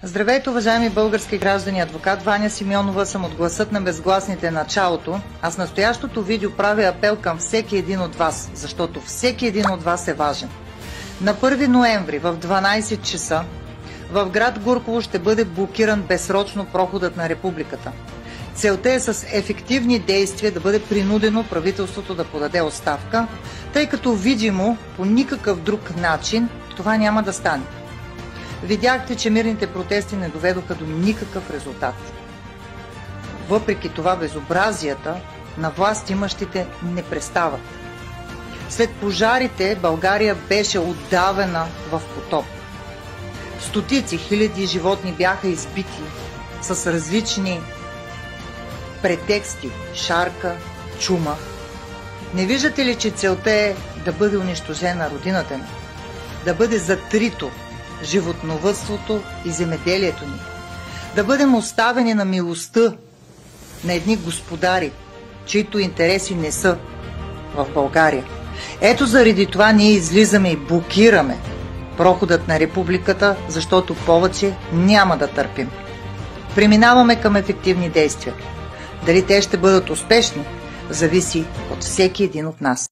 Здравейте, уважаеми български граждани! Адвокат Ваня Симеонова съм от Гласът на безгласните началото. Аз настоящото видео правя апел към всеки един от вас, защото всеки един от вас е важен. На 1 ноември в 12 часа в град Гурково ще бъде блокиран безсрочно проходът на републиката. Целта е с ефективни действия да бъде принудено правителството да подаде оставка, тъй като видимо по никакъв друг начин това няма да стане. Видяхте, че мирните протести не доведоха до никакъв резултат. Въпреки това безобразията на властимащите не престават. След пожарите България беше отдавена в потоп. Стотици хиляди животни бяха избити с различни претексти – шарка, чума. Не виждате ли, че целта е да бъде унищожена родината ни? Да бъде затрито животновъдството и земеделието ни? Да бъдем оставени на милостта на едни господари, чието интереси не са в България? Ето заради това ние излизаме и блокираме проходът на републиката, защото повече няма да търпим. Преминаваме към ефективни действия. Дали те ще бъдат успешни, зависи от всеки един от нас.